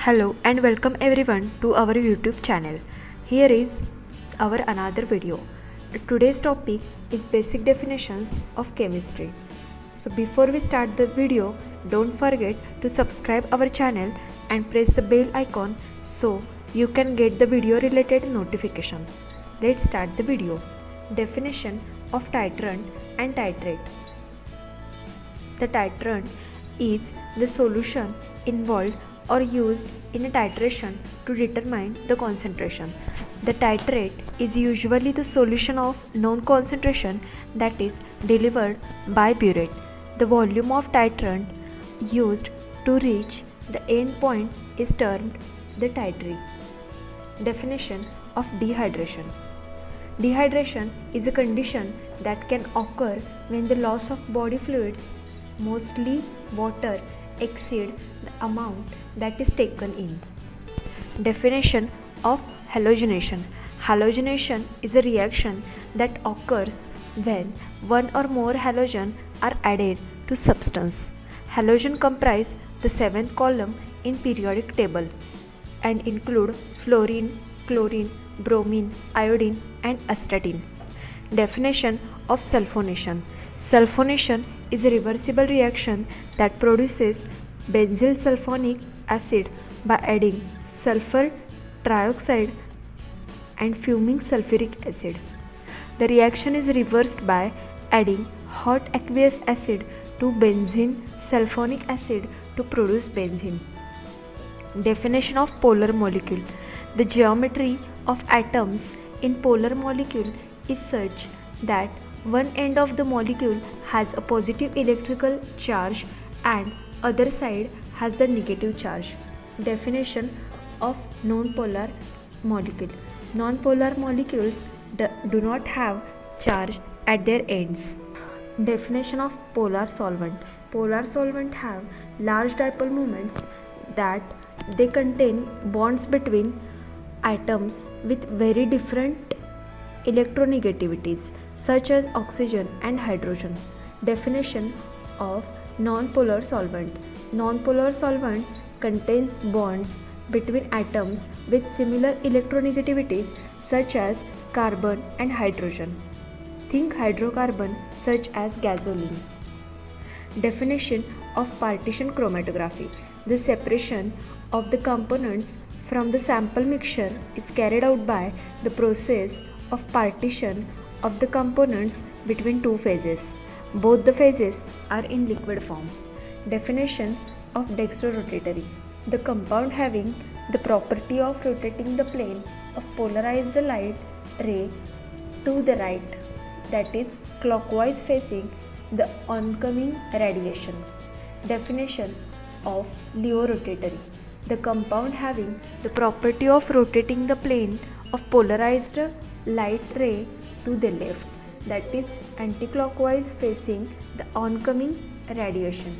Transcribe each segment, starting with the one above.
Hello and welcome everyone to our YouTube channel. Here is our another video. Today's topic is basic definitions of chemistry. So before we start the video, don't forget to subscribe our channel and press the bell icon so you can get the video related notification. Let's start the video. Definition of titrant and titrate. The titrant is the solution involved or used in a titration to determine the concentration. The titrate is usually the solution of known concentration that is delivered by burette. The volume of titrant used to reach the end point is termed the titrate. Definition of dehydration. Dehydration is a condition that can occur when the loss of body fluids, mostly water, exceed the amount that is taken in. Definition of halogenation. Halogenation is a reaction that occurs when one or more halogen are added to substance. Halogen comprise the seventh column in periodic table and include fluorine, chlorine, bromine, iodine and astatine. Definition of sulfonation. Sulfonation is a reversible reaction that produces benzyl sulfonic acid by adding sulfur trioxide and fuming sulfuric acid. The reaction is reversed by adding hot aqueous acid to benzene sulfonic acid to produce benzene. Definition of polar molecule. The geometry of atoms in polar molecule is such that one end of the molecule has a positive electrical charge and other side has the negative charge. Definition of nonpolar molecule. Nonpolar molecules do not have charge at their ends. Definition of polar solvent. Polar solvent have large dipole moments that they contain bonds between atoms with very different electronegativities such as oxygen and hydrogen. Definition of nonpolar solvent. Nonpolar solvent contains bonds between atoms with similar electronegativities such as carbon and hydrogen. Think hydrocarbon such as gasoline. Definition of partition chromatography. The separation of the components from the sample mixture is carried out by the process of partition of the components between two phases. Both the phases are in liquid form. Definition of dextrorotatory. The compound having the property of rotating the plane of polarized light ray to the right, that is clockwise facing the oncoming radiation. Definition of leorotatory. The compound having the property of rotating the plane of polarized light ray to the left, that is anticlockwise facing the oncoming radiation.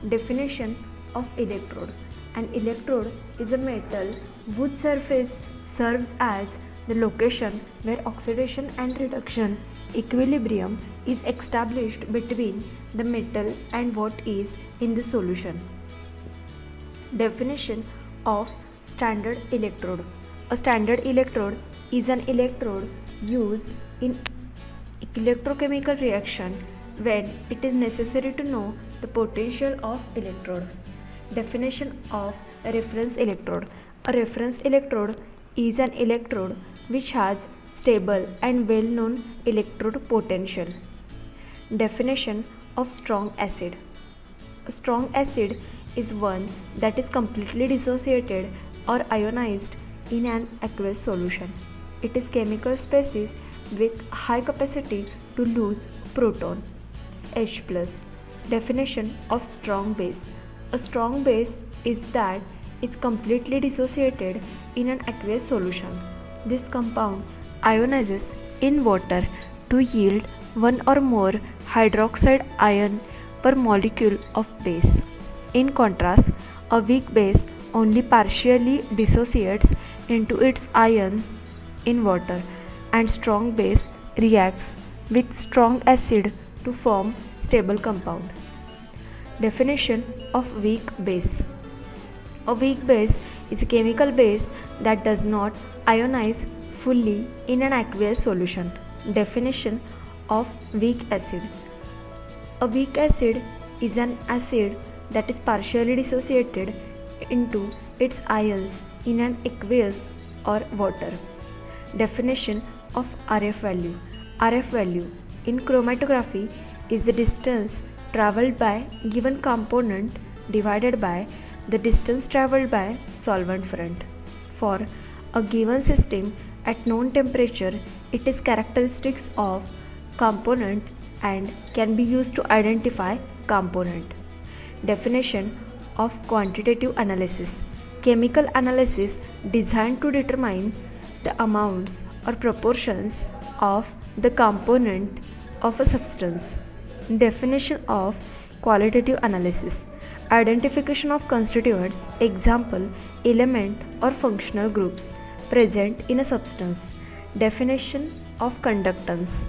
Definition of electrode. An electrode is a metal whose surface serves as the location where oxidation and reduction equilibrium is established between the metal and what is in the solution. Definition of standard electrode. A standard electrode is an electrode used in electrochemical reaction when it is necessary to know the potential of electrode. Definition of a reference electrode. A reference electrode is an electrode which has stable and well-known electrode potential. Definition of strong acid. A strong acid is one that is completely dissociated or ionized in an aqueous solution. It is chemical species with high capacity to lose proton, H+. Definition of strong base. A strong base is that it's completely dissociated in an aqueous solution. This compound ionizes in water to yield one or more hydroxide ion per molecule of base. In contrast, a weak base only partially dissociates into its ion in water, and strong base reacts with strong acid to form stable compound. Definition of weak base. A weak base is a chemical base that does not ionize fully in an aqueous solution. Definition of weak acid. A weak acid is an acid that is partially dissociated into its ions in an aqueous or water. Definition of RF value. RF value in chromatography is the distance traveled by given component divided by the distance traveled by solvent front. For a given system at known temperature, it is characteristics of component and can be used to identify component. Definition of quantitative analysis. Chemical analysis designed to determine the amounts or proportions of the component of a substance. Definition of qualitative analysis. Identification of constituents, example, element or functional groups present in a substance. Definition of conductance.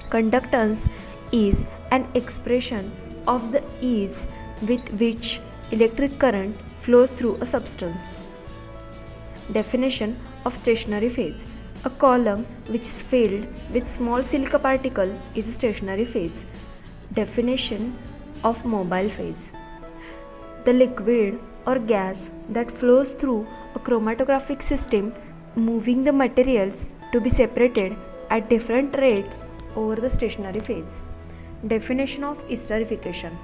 Conductance is an expression of the ease with which electric current flows through a substance. Definition of stationary phase. A column which is filled with small silica particle is a stationary phase. Definition of mobile phase. The liquid or gas that flows through a chromatographic system, moving the materials to be separated at different rates over the stationary phase. Definition of esterification.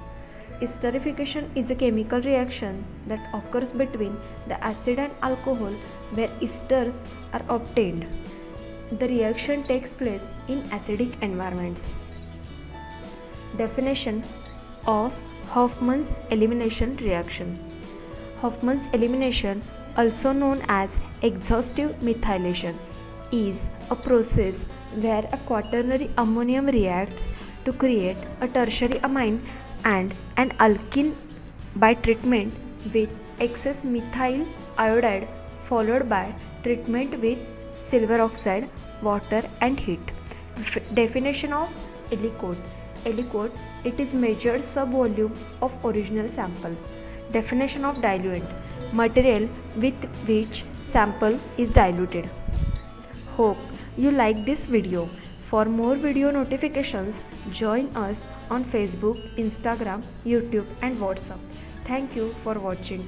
Esterification is a chemical reaction that occurs between the acid and alcohol where esters are obtained. The reaction takes place in acidic environments. Definition of Hofmann's elimination reaction. Hofmann's elimination, also known as exhaustive methylation, is a process where a quaternary ammonium reacts to create a tertiary amine and an alkene by treatment with excess methyl iodide followed by treatment with silver oxide, water and heat. Definition of aliquot. Aliquot, it is measured sub-volume of original sample. Definition of diluent. Material with which sample is diluted. Hope you like this video. For more video notifications, join us on Facebook, Instagram, YouTube and WhatsApp. Thank you for watching.